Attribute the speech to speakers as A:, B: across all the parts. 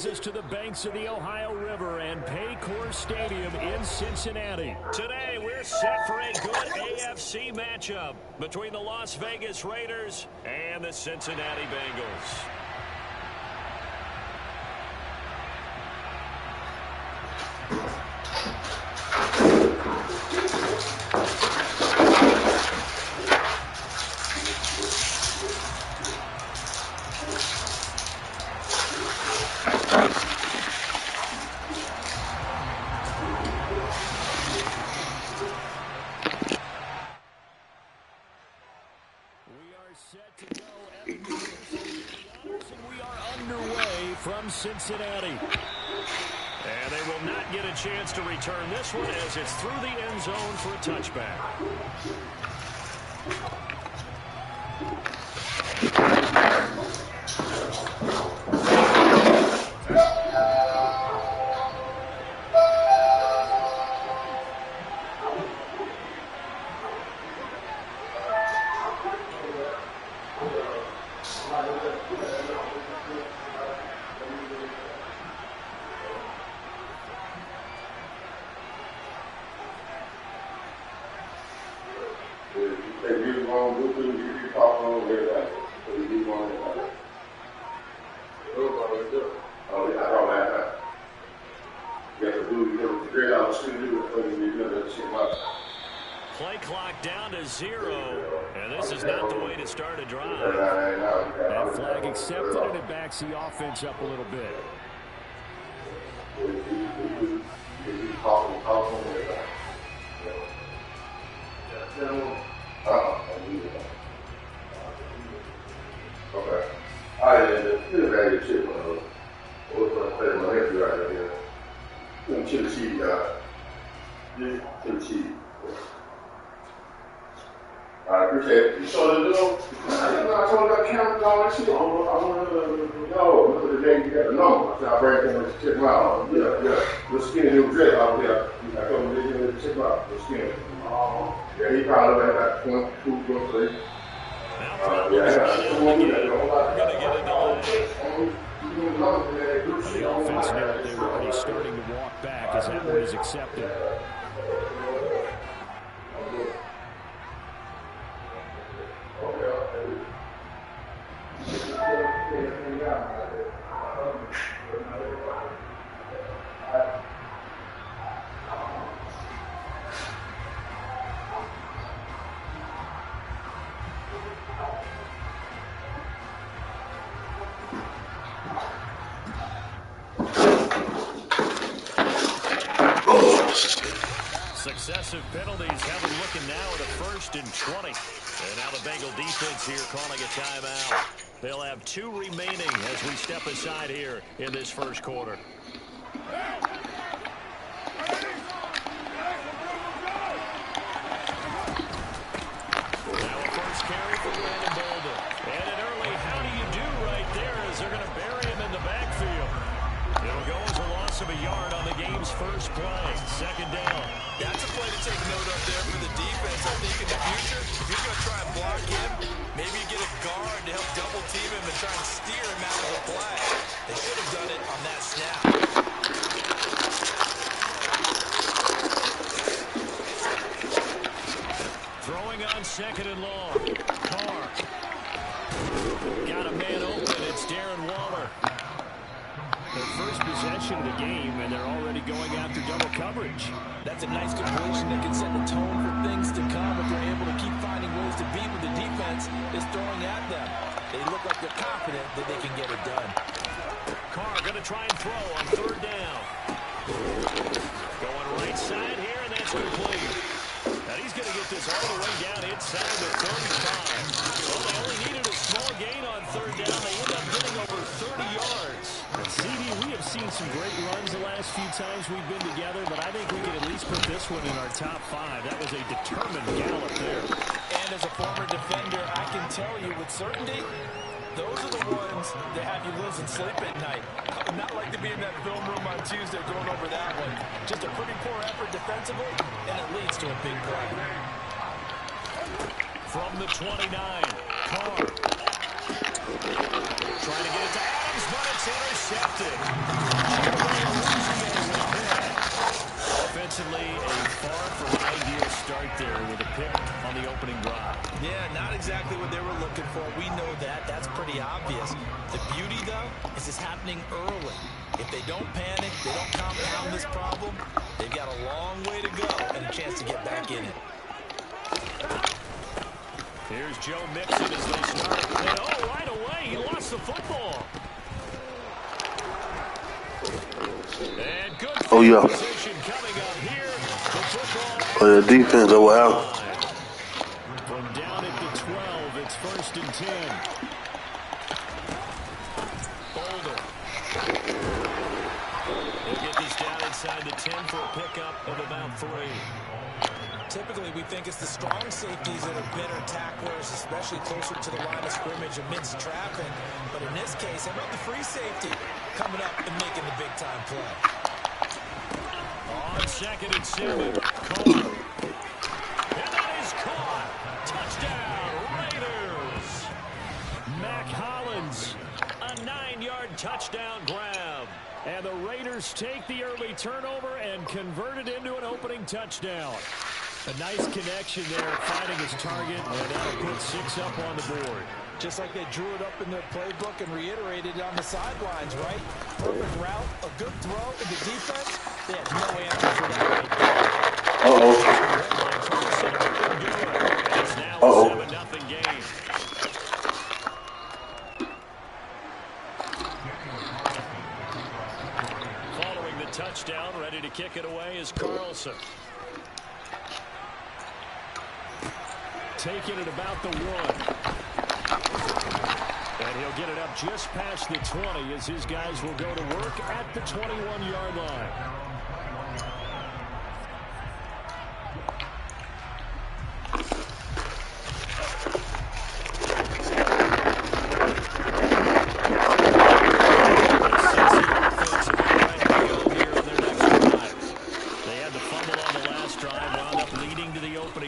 A: brings us to the banks of the Ohio River and Paycor Stadium in Cincinnati. Today, we're set for a good AFC matchup between the Las Vegas Raiders and the Cincinnati Bengals. From Cincinnati. And they will not get a chance to return this one as it's through the end zone for a touchback. Play clock down to 0, and this is not the way to start a drive. That flag accepted, and it backs the offense up a little bit.
B: Okay. I didn't have a chip. What's my favorite? My nephew right here. Chili cheese, guys. Chili cheese. I appreciate it. So, I told you I counted all that shit. I want to look at the day you got the number. I said, I'll bring them to check them out. Yeah. The skinny new dress out there. I told him to check them out. The skinny. Yeah, he probably had like 22, 23.
A: We're going to get into the offense now, they were already starting to walk back as that one is accepted. Successive penalties have them looking now at a 1st and 20. And now the Bengal defense here calling a timeout. They'll have 2 remaining as we step aside here in this first quarter. Now a first carry for Brandon Bolden. And an early how do you do right there as they're going to bury him in the backfield. It'll go as a loss of a yard on the game's first play. 2nd down.
C: That's a play to take note of there for the defense. I think in the future, if you're going to try and block him, maybe you get a guard to help double team him and try and steer him out of the play. They should have done it on that snap.
A: Throwing on 2nd and long. Carr. Got a man open. It's Darren Waller. Their first possession of the game, and they're already going after double coverage.
D: That's a nice completion that can set the tone for things to come if they're able to keep finding ways to beat what the defense is throwing at them. They look like they're confident that they can get it done.
A: Carr going to try and throw on 3rd down. Going right side here, and that's complete. And he's going to get this all the way down inside the 35. Well, they only needed a small gain on 3rd down. They end up getting over 30 yards. CD, we have seen some great runs the last few times we've been together, but I think we can at least put this one in our top 5. That was a determined gallop there.
D: And as a former defender, I can tell you with certainty, those are the ones that have you losing sleep at night. I would not like to be in that film room on Tuesday going over that one. Just a pretty poor effort defensively, and it leads to a big play.
A: From the 29, Carr. Trying to get it to Adams, but it's intercepted. Chidobe with that. Offensively, a far from ideal start there with a pick on the opening drive.
D: Yeah, not exactly what they were looking for. We know that. That's pretty obvious. The beauty, though, is it's happening early. If they don't panic, they don't compound this problem, they've got a long way to go and a chance to get back in it.
A: Here's Joe Mixon as they start. And right away, he lost the football. And good position coming up here. The football.
E: Oh, yeah, defense, oh, wow.
A: From down at the 12, it's 1st and 10. Boulder. He'll get this down inside the 10 for a pickup of about 3.
D: Typically, we think it's the strong safeties that are better tacklers, especially closer to the line of scrimmage amidst traffic. But in this case, how about the free safety coming up and making the big-time play?
A: On 2nd and 7, Carr. And that is caught. Touchdown, Raiders. Mac Hollins, a 9-yard touchdown grab. And the Raiders take the early turnover and convert it into an opening touchdown. A nice connection there, finding his target, and that'll put 6 up on the board.
D: Just like they drew it up in their playbook and reiterated it on the sidelines, right? Perfect route, a good throw, and the defense, they had no answer for that.
A: It's now a 7-0 game. Following the touchdown, ready to kick it away is Carlson. Taking it about the 1. And he'll get it up just past the 20 as his guys will go to work at the 21-yard line.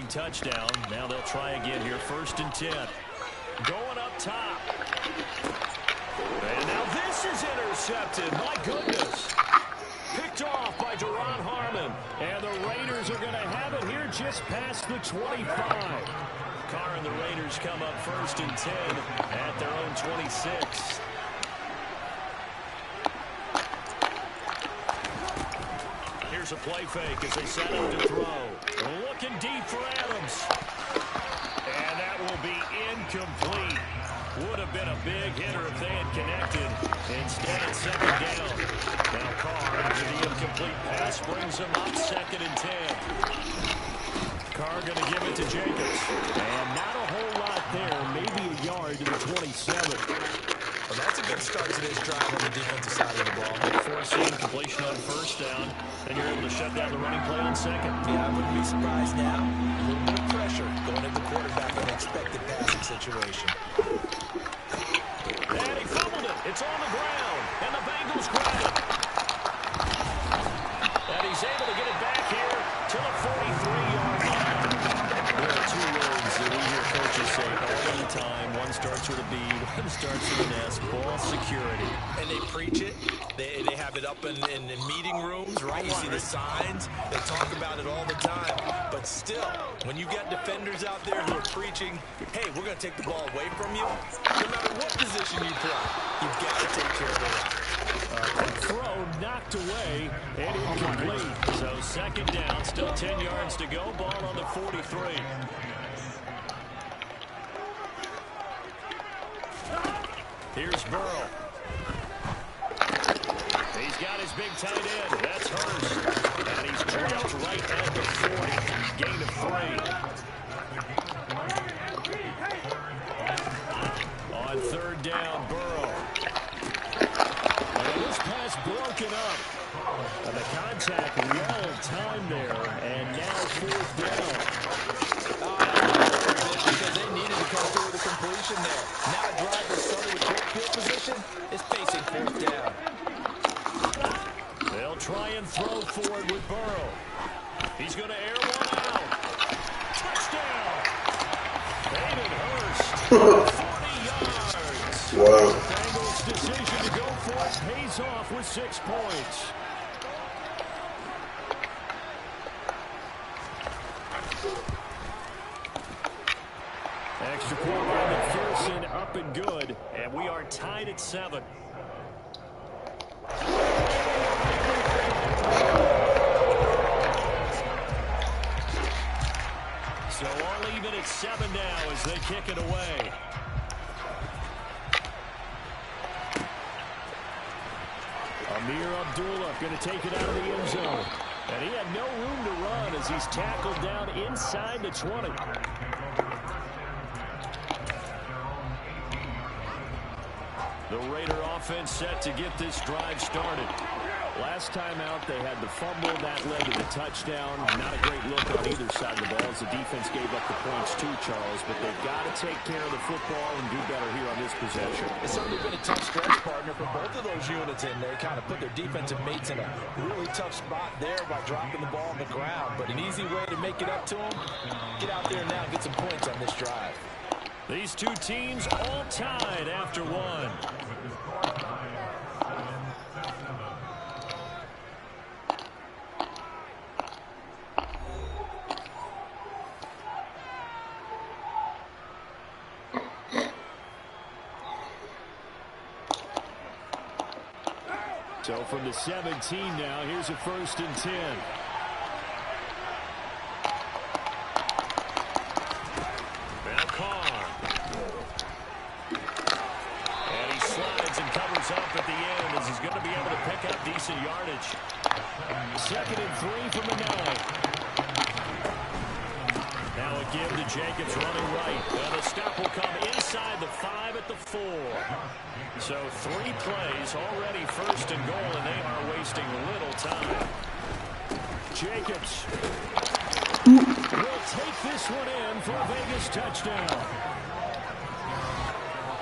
A: Touchdown. Now they'll try again here. 1st and 10. Going up top. And now this is intercepted. My goodness. Picked off by Deron Harmon. And the Raiders are going to have it here just past the 25. Carr and the Raiders come up 1st and 10 at their own 26. Here's a play fake as they set up to throw. Looking deep for Adams. And that will be incomplete. Would have been a big hitter if they had connected. Instead, it's 2nd down. Now Carr after the incomplete pass brings him up 2nd and 10. Carr going to give it to Jacobs. And not a whole lot there. Maybe a yard to the 27.
D: Well, that's a good start to this drive on the defensive side of the ball.
A: Forcing completion on 1st down, and you're able to shut down the running play on 2nd.
D: Yeah, I wouldn't be surprised now. A little bit of pressure going at the quarterback in an expected passing situation.
A: And he fumbled it. It's on the ground, and the Bengals grab it. And he's able to get it back here to the 43-yard line. There are 2 words that we hear coaches say all the time. One starts with a B, one starts with an S. Ball security.
D: And they preach it. They have it up in meeting rooms, right? You see the signs. They talk about it all the time. But still, when you got defenders out there who are preaching, hey, we're going to take the ball away from you, no matter what position you play, you've got to take care of the run.
A: Throw knocked away and incomplete. So 2nd down, still 10 yards to go. Ball on the 43. Here's Burrow. He's got his big tight end. That's Hurst. And he's dropped right at the 40. Gain of 3. On 3rd down, Burrow. And this pass broken up. And the contact well timed there. And now 4th down.
D: Because they needed to come through with a completion there. Now a drive that started with great field position is facing 4th down.
A: They'll try and throw forward with Burrow. He's going to air one out. Touchdown! David Hurst, 40 yards.
B: Wow.
A: Bengals' decision to go for it pays off with 6 points. Extra point by McPherson, up and good, and we are tied at 7. So all even at 7 now as they kick it away. Amir Abdullah going to take it out of the end zone. And he had no room to run as he's tackled down inside the 20. The Raider offense set to get this drive started. Last time out, they had the fumble. That led to the touchdown. Not a great look on either side of the ball as the defense gave up the points too, Charles. But they've got to take care of the football and do better here on this possession.
D: It's certainly been a tough stretch, partner, for both of those units, and they kind of put their defensive mates in a really tough spot there by dropping the ball on the ground. But an easy way to make it up to them, get out there now and get some points on this drive.
A: These two teams all tied after 1. So from the 17 now, here's a 1st and 10. Now Carr. And he slides and covers up at the end as he's going to be able to pick up decent yardage. 2nd and 3 from the 9. Now a give to Jacobs running right. And the stop will come inside the 5 at the 4. So 3 plays already 1st and goal, and they are wasting little time. Jacobs will take this one in for a Vegas touchdown.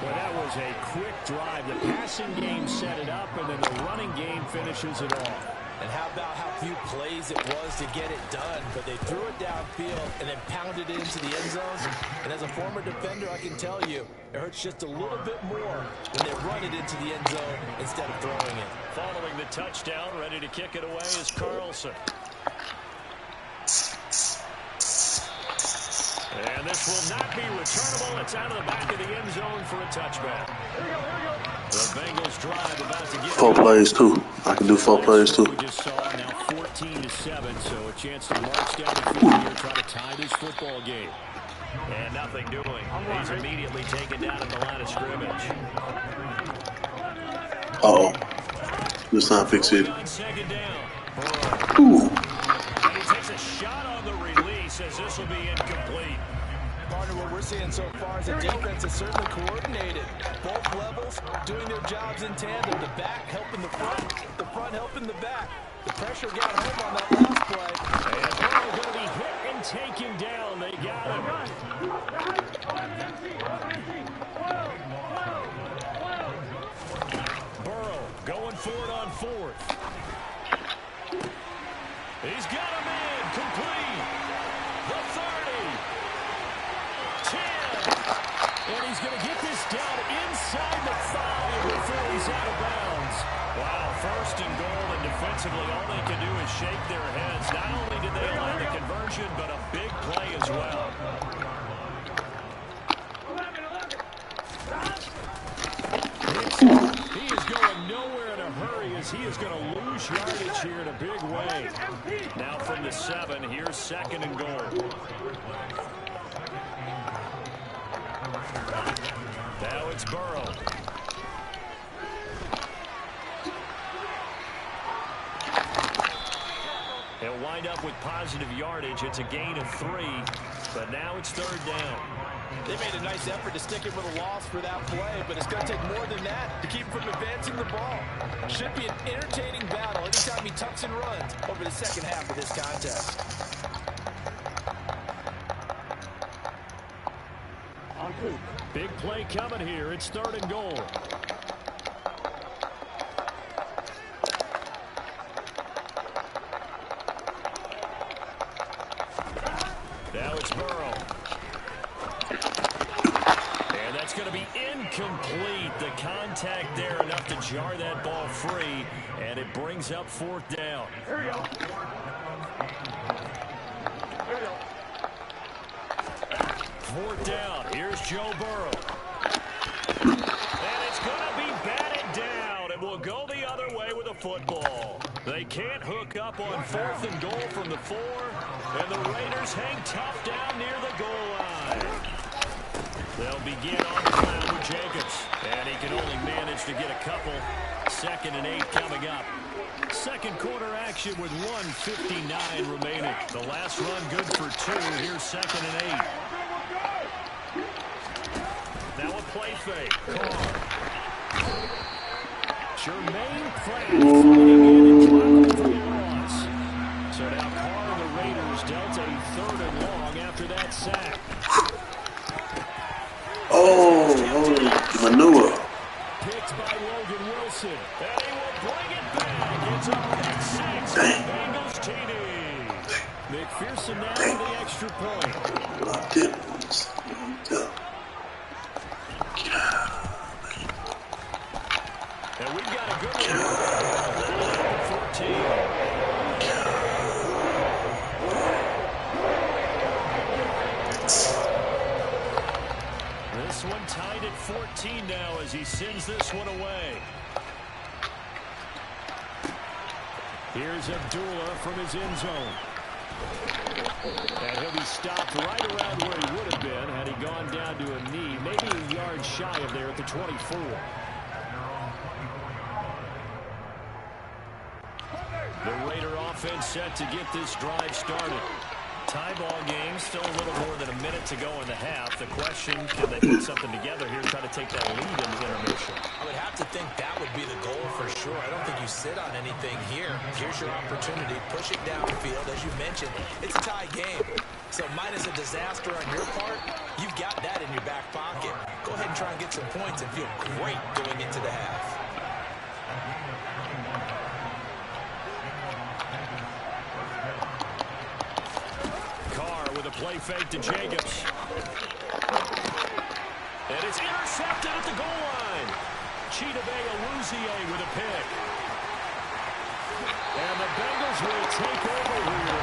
A: Well, that was a quick drive. The passing game set it up, and then the running game finishes it off.
D: And how about how few plays it was to get it done, but they threw it downfield and then pounded it into the end zone. And as a former defender, I can tell you, it hurts just a little bit more when they run it into the end zone instead of throwing it.
A: Following the touchdown, ready to kick it away is Carlson. And this will not be returnable. It's out of the back of the end zone for a touchback. The Bengals drive about to get
B: 4 plays too. I can do 4 plays too.
A: We just saw now 14-7, so a chance to march down the field here, try to tie this football game. And nothing doing. He's immediately taken down at the line of scrimmage.
B: Uh-oh. This time fix it.
A: On 2nd down.
B: Ooh.
A: And he takes a shot on the release as this will be incomplete.
D: Partner, what we're seeing so far is the defense is certainly coordinated. Both levels doing their jobs in tandem. The back helping the front helping the back. The pressure got home on that last play.
A: And Burrow going to be hit and taken down. They got him. Burrow going for it on 4th. He's got him in. Complete. The 30. 10. And he's going to get this down inside the 5 before he's out of bounds. Wow, 1st and goal, and defensively all they can do is shake their heads. Not only did they allow the conversion, but a big play as well. He is going nowhere in a hurry as he is going to lose yardage here in a big way. Now from the 7, here's 2nd and goal. Now it's Burrow. He'll wind up with positive yardage. It's a gain of 3, but now it's 3rd down.
D: They made a nice effort to stick it with a loss for that play, but it's going to take more than that to keep him from advancing the ball. Should be an entertaining battle anytime he tucks and runs over the 2nd half of this contest.
A: Big play coming here. It's 3rd and goal. Now it's Burrow. And that's going to be incomplete. The contact there enough to jar that ball free, and it brings up 4th down.
B: Here you go. Here you go.
A: 4th down. Here's Joe Burrow. And it's going to be batted down. It will go the other way with a football. They can't hook up on 4th and goal from the 4, and the Raiders hang tough down near the goal line. They'll begin on the ground with Jacobs, and he can only manage to get a couple. 2nd and 8 coming up. Second quarter action with 1:59 remaining. The last run good for 2. Here's 2nd and 8. Now a play fake. Carr. Jermaine Pratt flying in and dropping for the loss. So now Carr and the Raiders dealt a 3rd and long after that sack.
E: Oh, manure.
A: Picked by Logan Wilson. And he will bring it back. It's up at 6.
E: Dang.
A: Bengals TD. McPherson now with the extra point.
E: Locked in.
A: And we've got a good one. 14. This one tied at 14 now as he sends this one away. Here's Abdullah from his end zone. And he'll be stopped right around where he would have been had he gone down to a knee, maybe a yard shy of there at the 24. The Raider offense set to get this drive started. Tie ball game, still a little more than a minute to go in the half. The question, can they put something together here, try to take that lead in the intermission?
D: I would have to think that would be the goal for sure. I don't think you sit on anything here. Here's your opportunity. Push it downfield. As you mentioned, it's a tie game. So minus a disaster on your part, you've got that in your back pocket. Go ahead and try and get some points and feel great going into the half.
A: Play fake to Jacobs. And it's intercepted at the goal line. Chidobe Awuzie with a pick. And the Bengals will take over here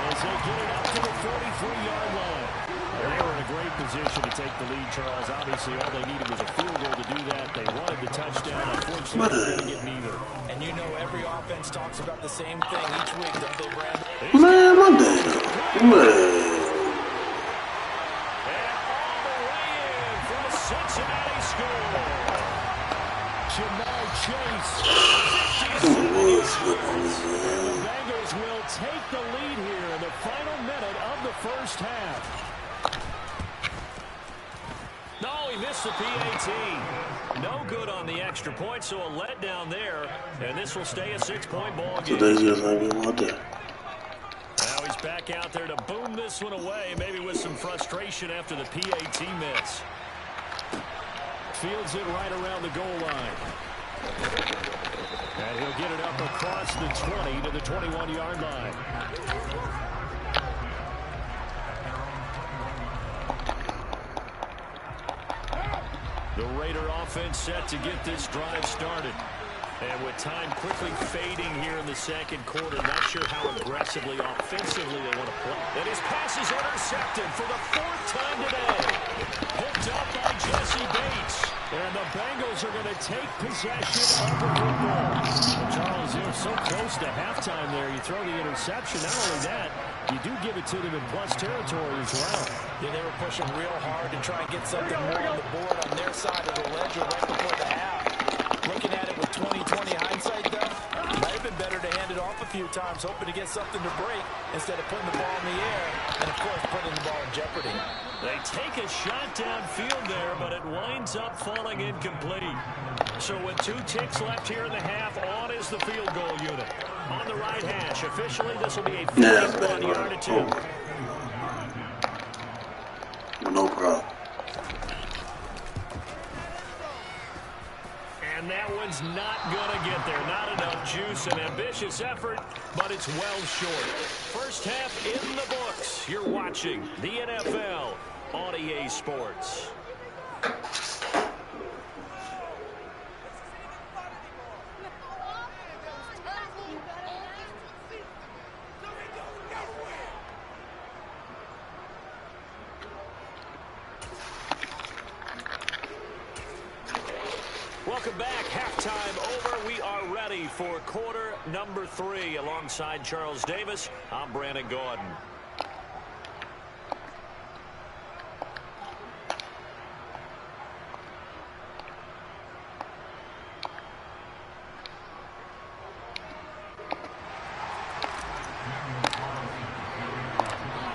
A: as they get it up to the 43-yard line. They were in a great position to take the lead, Charles. Obviously, all they needed was a field goal to do that. They wanted the touchdown. Unfortunately, they didn't get neither.
D: And you know every offense talks about the same thing each week, don't they, Brandon?
E: Man, my dad. Man.
A: Cincinnati score. Jamar Chase.
E: The
A: Bengals will take the lead here in the final minute of the first half. No, he missed the PAT. No good on the extra point, so a letdown there. And this will stay a 6-point ball game.
E: Today's just like my day.
A: Now he's back out there to boom this one away, maybe with some frustration after the PAT miss. Fields it right around the goal line. And he'll get it up across the 20 to the 21-yard line. The Raider offense set to get this drive started. And with time quickly fading here in the second quarter, not sure how aggressively, offensively they want to play. And his pass is intercepted for the 4th time today. Picked up by Jesse Bates. And the Bengals are going to take possession of the football. And Charles, you're so close to halftime there. You throw the interception. Not only that, you do give it to them in plus territory as well.
D: Yeah, they were pushing real hard to try and get something more on the board on their side of the ledger right before the half. Looking at it with 20/20 hindsight, though, might have been better to hand it off a few times, hoping to get something to break instead of putting the ball in the air and, of course, putting the ball in jeopardy.
A: They take a shot downfield there, but it winds up falling incomplete. So with 2 ticks left here in the half, on is the field goal unit. On the right hash, officially, this will be a 51-yard attempt.
E: No problem.
A: And that one's not going to get there. Not enough juice. An ambitious effort, but it's well short. First half in the books. You're watching the NFL on EA Sports. Welcome back. Halftime over. We are ready for quarter number 3. Alongside Charles Davis, I'm Brandon Gordon.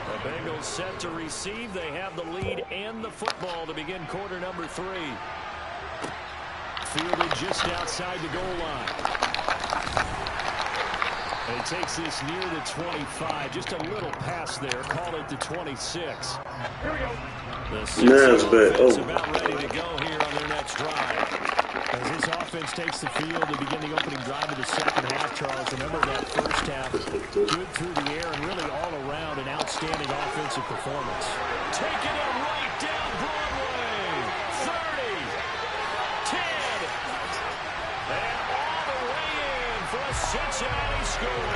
A: The Bengals set to receive. They have the lead and the football to begin quarter number 3. Fielded just outside the goal line. And he takes this near the 25. Just a little pass there. Call it the 26. Here we go. The Seahawks is about ready to go here on their next drive. As this offense takes the field to begin the opening drive of the second half, Charles, remember that first half, good through the air and really all around an outstanding offensive performance. Taking it right down Broadway. 30, 10, and all the way in for a Cincinnati score.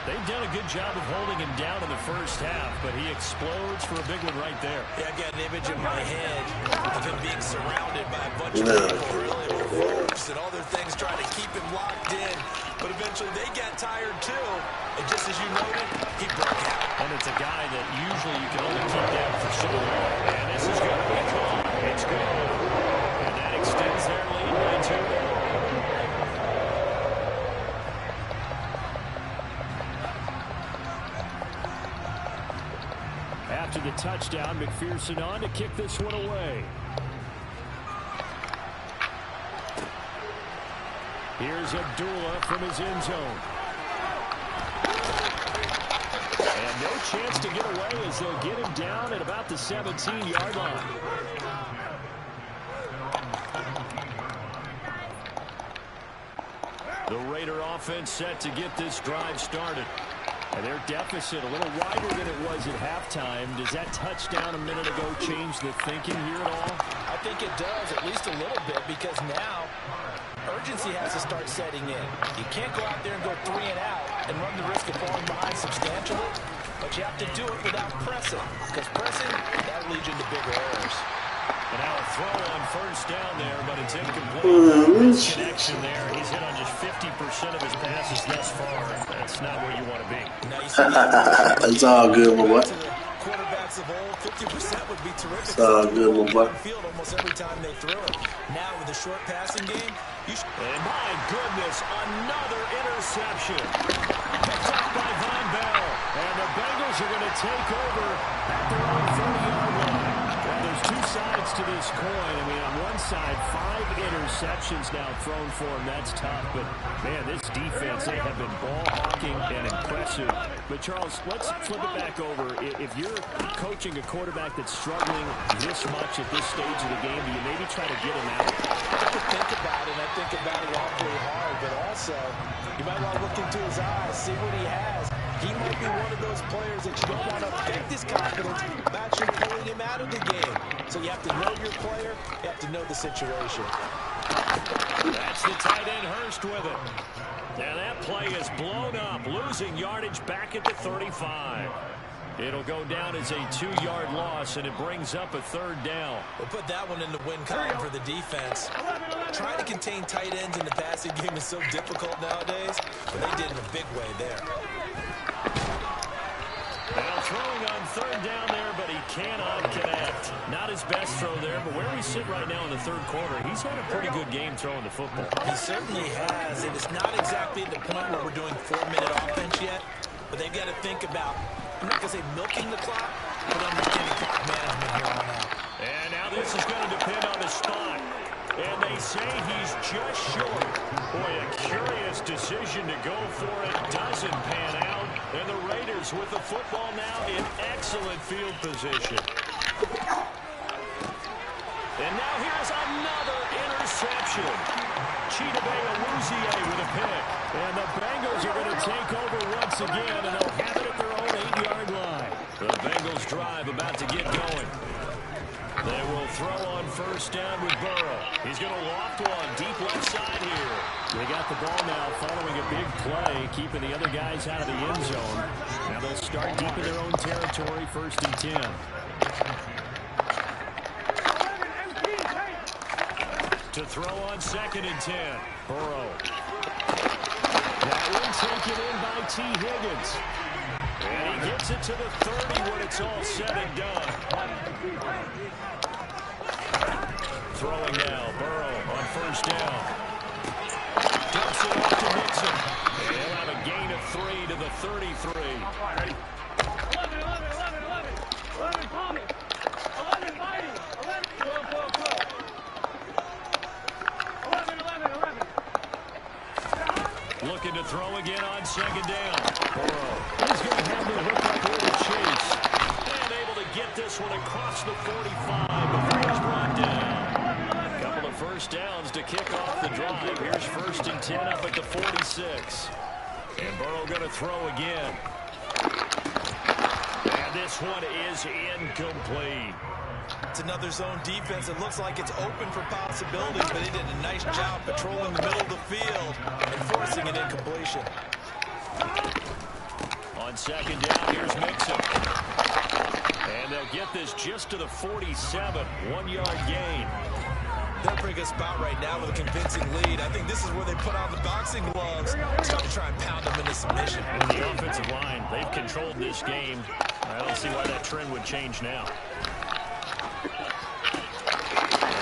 A: They've done a good job of holding him down in the first half, but he explodes for a big one right there. Yeah, I've got an image in my head of him being surrounded by a bunch of people, really, with ropes and other things trying to keep him locked in. But eventually they got tired too, and just as you noted, he broke out. And it's a guy that usually you can only keep down for so long. And this is going to be caught. It's good. And that extends their lead by 2. After the touchdown, McPherson on to kick this one away. Here's Abdullah from his end zone. And no chance to get away as they'll get him down at about the 17-yard line. The Raider offense set to get this drive started. And their deficit a little wider than it was at halftime. Does that touchdown a minute ago change the thinking here at all?
D: I think it does, at least a little bit, because now urgency has to start setting in. You can't go out there and go 3 and out and run the risk of falling behind substantially, but you have to do it without pressing, because pressing, that leads you into bigger errors. And now a throw on first down there, but it's incomplete. Connection there. He's hit on just 50% of his passes thus far. That's not where you want to be.
E: It's all good, my boy.
D: Quarterbacks of old, 50% would be terrific.
E: It's all good, my boy.
D: Field almost every time they throw it. Now with a short passing game,
A: and my goodness, another interception. Picked up by Von Bell. And the Bengals are going to take over at their own 30-yard line. Well, there's 2 sides to this coin. I mean, on one side, 5 interceptions now thrown for him. That's tough. But, man, this defense, they have been ball-hawking and impressive. But, Charles, let's flip it back over. If you're coaching a quarterback that's struggling this much at this stage of the game, do you maybe try to get him out?
D: I have to think about it, and I think about it awfully hard. But also, you might want to look into his eyes, see what he has. He might be one of those players that you don't want to affect his confidence by actually pulling him out of the game. So you have to know your player. You have to know the situation.
A: That's the tight end Hurst with it. Now that play is blown up, losing yardage back at the 35. It'll go down as a 2-yard loss, and it brings up a 3rd down.
D: We'll put that one in the win column for the defense. Trying to contain tight ends in the passing game is so difficult nowadays, but they did in a big way there.
A: Now throwing on 3rd down there, but he cannot connect. Not his best throw there, but where we sit right now in the 3rd quarter, he's had a pretty good game throwing the football.
D: He certainly has, and it's not exactly at the point where we're doing 4-minute offense yet, but they've got to think about, I'm not going to say milking the clock, but understanding clock management here on out.
A: And now this is going to depend on the spot. And they say he's just short. Boy, a curious decision to go for it. Doesn't pan out. And the Raiders with the football now in excellent field position. And now here's another interception. Chidobe Awuzie with a pick. And the Bengals are going to take over once again, and they'll have it at their own 8-yard line. The Bengals drive about to get going. They will throw on first down with Burrow. He's going to loft one deep left side here. They got the ball now following a big play, keeping the other guys out of the end zone. Now they'll start deep in their own territory, 1st and 10. To throw on 2nd and 10. Burrow. That one taken in by T. Higgins. And he gets it to the 30 when it's all said and done. Throwing now. Burrow on 1st down. Dumps it off to Mixon. And he'll have a gain of 3 to the 33. Looking to throw again on 2nd down. Burrow. He's going to have the hook up here to Chase. And able to get this one across the 45 before he's brought down. A couple of 1st downs to kick off the drive. Here's 1st and 10 up at the 46. And Burrow going to throw again. And this one is incomplete.
C: It's another zone defense. It looks like it's open for possibilities, but he did a nice job patrolling the middle of the field and forcing an incompletion.
A: On 2nd down, here's Mixon. And they'll get this just to the 47. 1-yard gain.
C: They'll bring us about right now with a convincing lead. I think this is where they put on the boxing gloves to try and pound them into submission.
A: And the offensive line, they've controlled this game. I don't see why that trend would change now.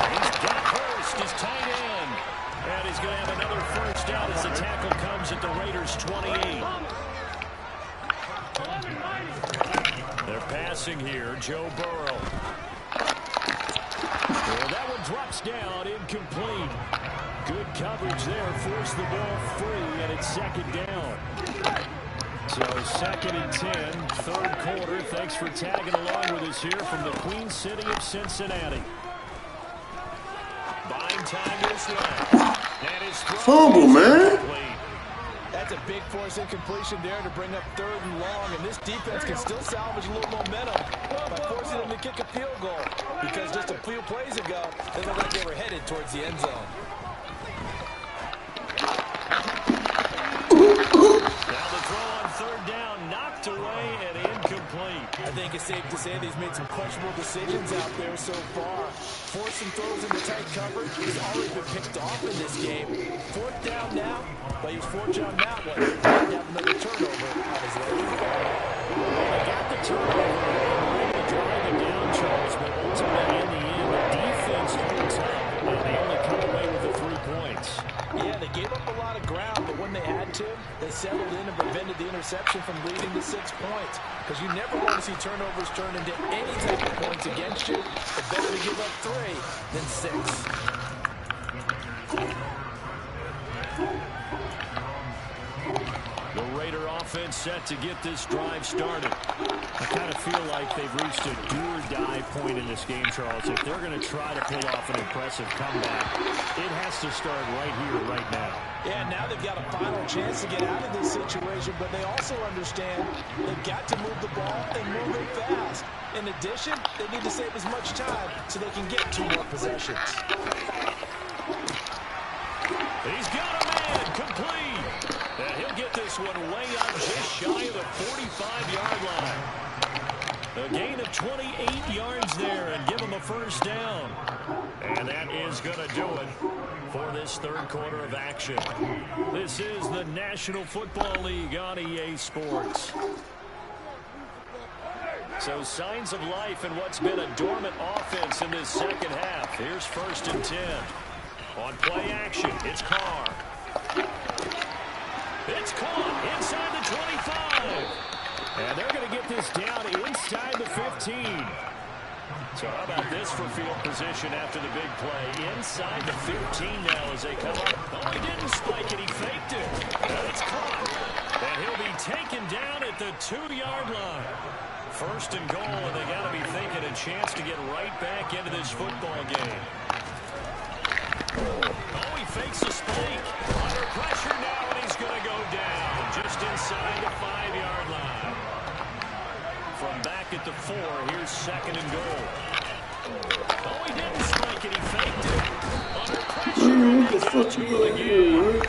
A: He's got Hurst, his tight end. And he's going to have another 1st down as the tackle comes at the Raiders' 28. They're passing here. Joe Burrow. Well, that one drops down, incomplete. Good coverage there, forced the ball free, and it's 2nd down. So 2nd and 10, 3rd quarter. Thanks for tagging along with us here from the Queen City of Cincinnati. Buying time is left. That is
E: fumble, man.
D: That's a big force incompletion there to bring up 3rd and long, and this defense can still salvage a little momentum by forcing them to kick a field goal, because just a few plays ago, they looked like they were headed towards the end zone.
A: Now the throw on 3rd down, knocked away and incomplete.
D: I think it's safe to say that he's made some questionable decisions out there so far. Forcing throws into tight coverage. He's already been picked off in this game. 4th down now, but he was fortunate on that one. He didn't have another turnover on his leg.
A: They got the turnover and to drive it down, Charles, but ultimately in the end, the defense holds up, and they only come away with the 3 points.
D: Yeah, they gave up a lot of ground, but when they had to, they settled in and prevented the interception from leading to 6 points. Because you never want to see turnovers turn into any type of points against you. It's better to give up 3 than 6.
A: The Raider offense set to get this drive started. I kind of feel like they've reached a do-or-die point in this game, Charles. If they're going to try to pull off an impressive comeback, it has to start right here, right now.
D: Yeah, now they've got a final chance to get out of this situation, but they also understand they've got to move the ball and move it fast. In addition, they need to save as much time so they can get 2 more possessions.
A: He's got a man, complete. And he'll get this one way up just shy of the 45-yard line. A gain of 28 yards there and give him a 1st down. And that is going to do it for this 3rd quarter of action. This is the National Football League on EA Sports. So signs of life in what's been a dormant offense in this 2nd half. Here's 1st and 10. On play action, it's Carr. It's caught inside the 25. And they're going to get this down inside the 15. So how about this for field position after the big play? Inside the 15 now as they come up. Oh, he didn't spike it. He faked it. And it's caught. And he'll be taken down at the 2-yard line. 1st and goal, and they got to be thinking a chance to get right back into this football game. Oh, he fakes a spike. Under pressure now, and he's going to go down just inside the 5-yard line. From back at the 4, here's 2nd and goal. Oh, he didn't spike it. He faked it. Under pressure.
E: What the fuck you gonna do, man?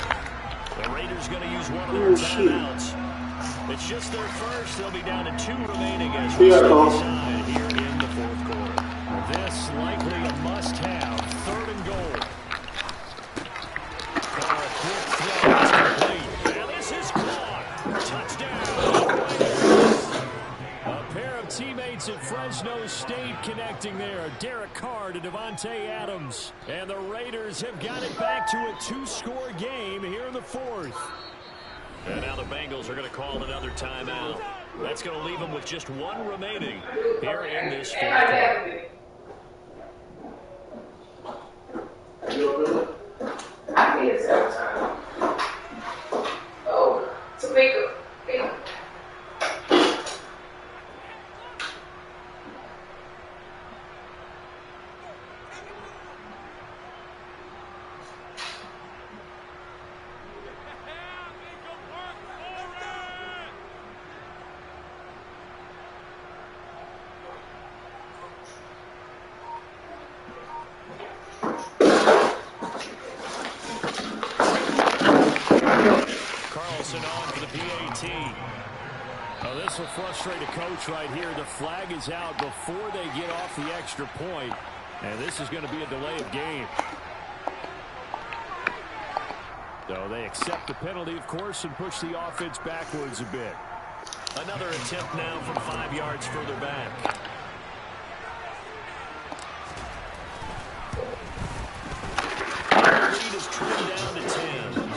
A: The Raiders going to use one of their timeouts. It's just their first. They'll be down to 2 remaining as we step aside here in the 4th quarter. This likely a must-have. 3rd and goal. teammates at Fresno State connecting there. Derek Carr to Devontae Adams. And the Raiders have got it back to a 2-score game here in the fourth. And now the Bengals are going to call another timeout. That's going to leave them with just one remaining here in this fourth quarter.
F: I think it's time. Oh, Tamika.
A: This will frustrate a coach right here. The flag is out before they get off the extra point, and this is going to be a delay of game. So they accept the penalty, of course, and push the offense backwards a bit. Another attempt now from 5 yards further back. Lead is trimmed down to 10.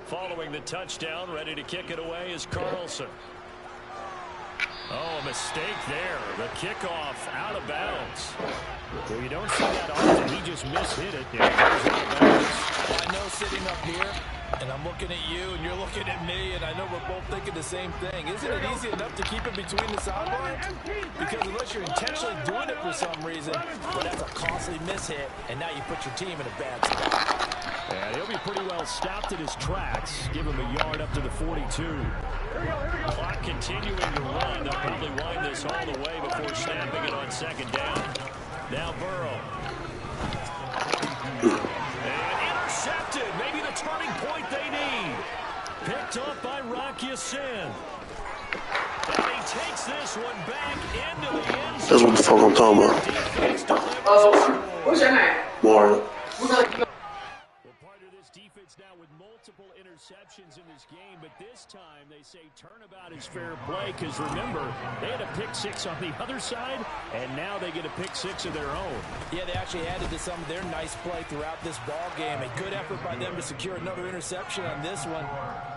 A: Following the touchdown, ready to kick it away is Carlson. Oh, a mistake there. The kickoff out of bounds. Well, you don't see that often. He just mishit it. Yeah, it goes out of bounds.
D: Well, I know sitting up here, and I'm looking at you, and you're looking at me, and I know we're both thinking the same thing. Isn't it easy enough to keep it between the sidelines? Because unless you're intentionally doing it for some reason, well, that's a costly mishit, and now you put your team in a bad spot.
A: And he'll be pretty well stopped at his tracks. Give him a yard up to the 42. Clock continuing to run. They'll probably wind this all the way before snapping it on second down. Now Burrow. And intercepted. Maybe the turning point they need. Picked up by Rock Ya-Sin. And he takes this one back into the end zone.
E: That's what the fuck I'm talking about.
F: Oh, what's your name?
E: Mario.
A: Now with multiple interceptions in this game, but this time they say turnabout is fair play because remember, they had a pick six on the other side, and now they get a pick six of their own.
D: Yeah, they actually added to some of their nice play throughout this ball game. A good effort by them to secure another interception on this one.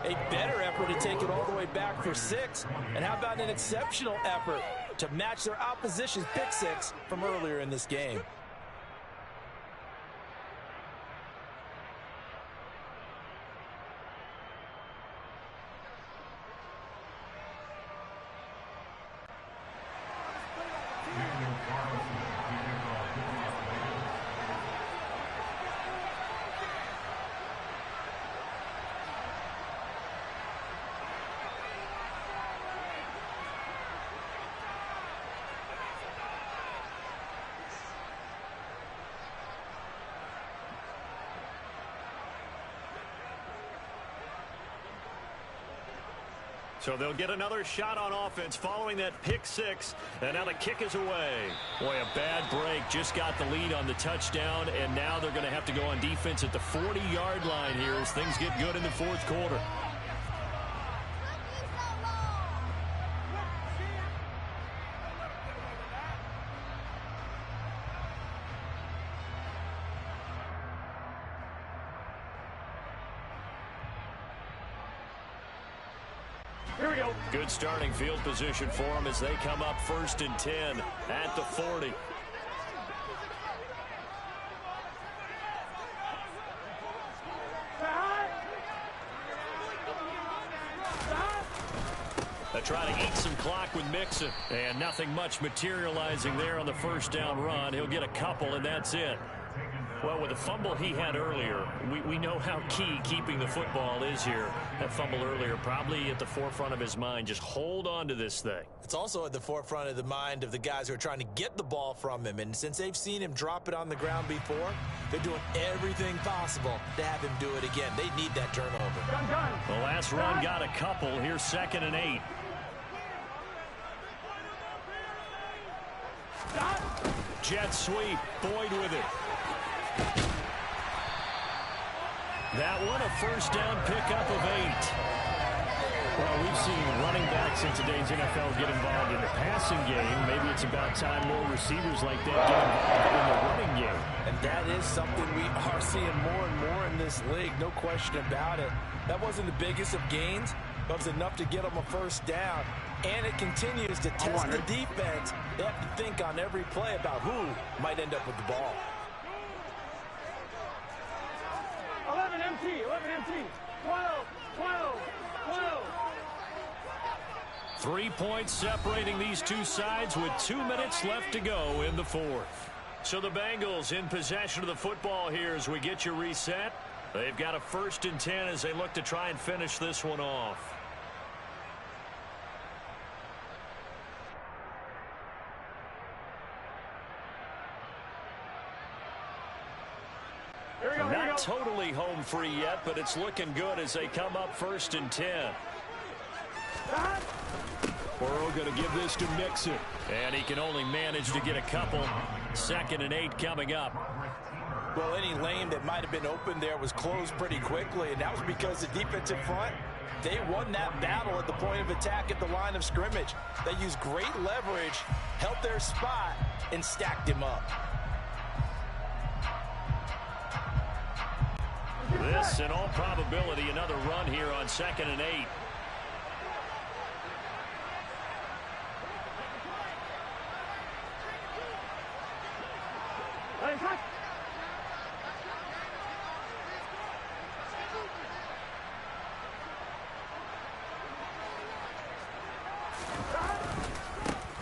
D: A better effort to take it all the way back for 6. And how about an exceptional effort to match their opposition's pick six from earlier in this game?
A: So they'll get another shot on offense following that pick six. And now the kick is away. Boy, a bad break. Just got the lead on the touchdown. And now they're going to have to go on defense at the 40-yard line here as things get good in the fourth quarter. Here we go. Good starting field position for them as they come up 1st and 10 at the 40. try to eat some clock with Mixon. And nothing much materializing there on the first down run. He'll get a couple, and that's it. Well, with the fumble he had earlier, we know how key keeping the football is here. That fumble earlier probably at the forefront of his mind. Just hold on to this thing.
C: It's also at the forefront of the mind of the guys who are trying to get the ball from him. And since they've seen him drop it on the ground before, they're doing everything possible to have him do it again. They need that turnover.
A: The last run got a couple. Here's 2nd and 8. Jet sweep. Boyd with it. That one a first down pickup of 8. Well, we've seen running backs in today's NFL get involved in the passing game. Maybe it's about time more receivers like that get involved in the running game.
D: And that is something we are seeing more and more in this league, no question about it. That wasn't the biggest of gains, but it was enough to get them a first down. And it continues to test the defense. They have to think on every play about who might end up with the ball.
G: 11 empty, 12, 12, 12.
A: 3 points separating these two sides with 2 minutes left to go in the fourth. So the Bengals in possession of the football here as we get you reset. They've got a 1st and 10 as they look to try and finish this one off. Not totally home free yet, but it's looking good as they come up 1st and 10. Burrow going to give this to Mixon. And he can only manage to get a couple. 2nd and 8 coming up.
D: Well, any lane that might have been open there was closed pretty quickly, and that was because the defensive front, they won that battle at the point of attack at the line of scrimmage. They used great leverage, held their spot, and stacked him up.
A: This, in all probability, another run here on 2nd and 8.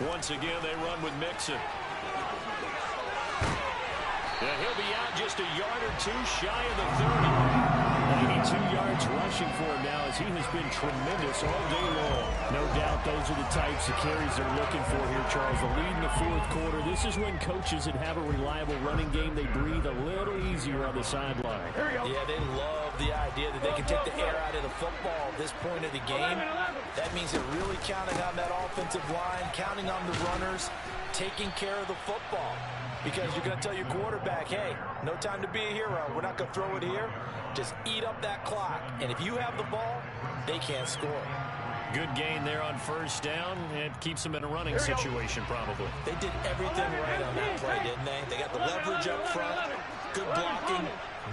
A: Once again, they run with Mixon. And he'll be out just a yard or two shy of the 30. 92 yards rushing for him now as he has been tremendous all day long. No doubt those are the types of carries they're looking for here, Charles. The lead in the fourth quarter. This is when coaches that have a reliable running game, they breathe a little easier on the sideline.
D: Yeah, they love the idea that they can take the air out of the football at this point of the game. That means they're really counting on that offensive line, counting on the runners, taking care of the football. Because you're going to tell your quarterback, hey, no time to be a hero. We're not going to throw it here. Just eat up that clock. And if you have the ball, they can't score.
A: Good gain there on 1st down. It keeps them in a running situation probably.
D: They did everything right on that play, didn't they? They got the leverage up front, good blocking,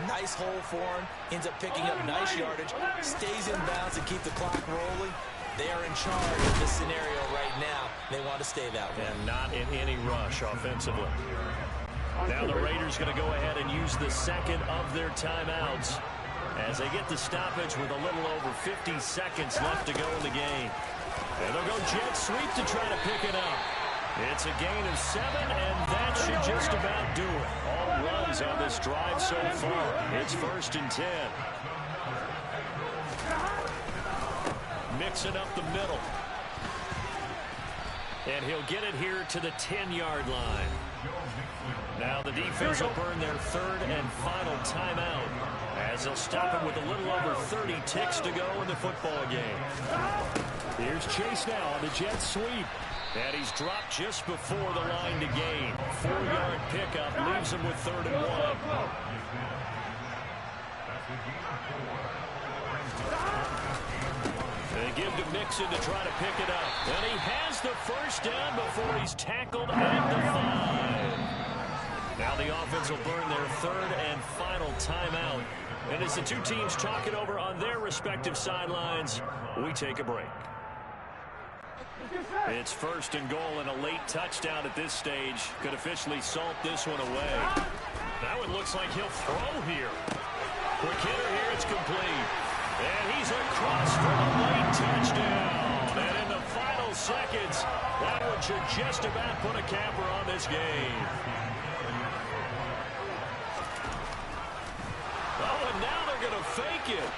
D: nice hole for him, ends up picking up nice yardage, stays in bounds and keep the clock rolling. They are in charge of this scenario right now. They want to stay that way.
A: And not in any rush offensively. Now the Raiders going to go ahead and use the 2nd of their timeouts as they get the stoppage with a little over 50 seconds left to go in the game. And they'll go jet sweep to try to pick it up. It's a gain of 7, and that should just about do it. All runs on this drive so far. It's 1st and 10. Mixing up the middle. And he'll get it here to the 10-yard line. Now the defense will burn their 3rd and final timeout as they'll stop him with a little over 30 ticks to go in the football game. Here's Chase now on the jet sweep. And he's dropped just before the line to gain. 4-yard pickup leaves him with 3rd and 1. They give to Mixon to try to pick it up. And he has the first down before he's tackled at the 5. Now the offense will burn their 3rd and final timeout. And as the two teams talk it over on their respective sidelines, we take a break. It's 1st and goal and a late touchdown at this stage. Could officially salt this one away. Now it looks like he'll throw here. Quick hitter here, it's complete. And he's across for a late touchdown. And in the final final seconds. That one should just about put a capper on this game. Oh, and now they're going to fake it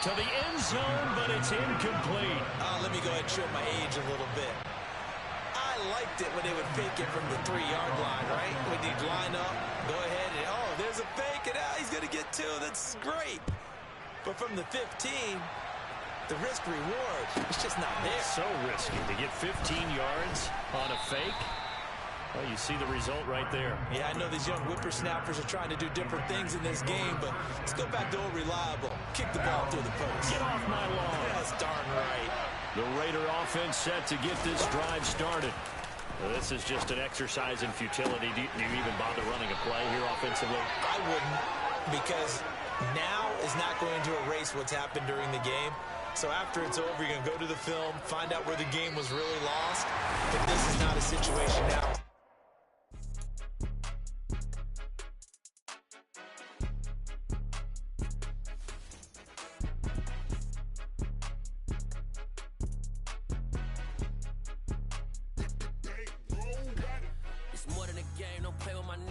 A: to the end zone, but it's incomplete.
C: Let me go ahead and show my age a little bit. I liked it when they would fake it from the 3-yard line, right? When you'd line up, go ahead, and oh, there's a fake, and he's going to get 2. That's great. But from the 15, the risk-reward, it's just not there.
A: So risky to get 15 yards on a fake. Well, you see the result right there.
C: Yeah, I know these young whippersnappers are trying to do different things in this game, but let's go back to old reliable. Kick the ball through the post.
A: Get off my lawn.
C: That's darn right.
A: The Raider offense set to get this drive started. Well, this is just an exercise in futility. Do you even bother running a play here offensively?
C: I wouldn't, because now is not going to erase what's happened during the game. So after it's over, you're going to go to the film, find out where the game was really lost. But this is not a situation now.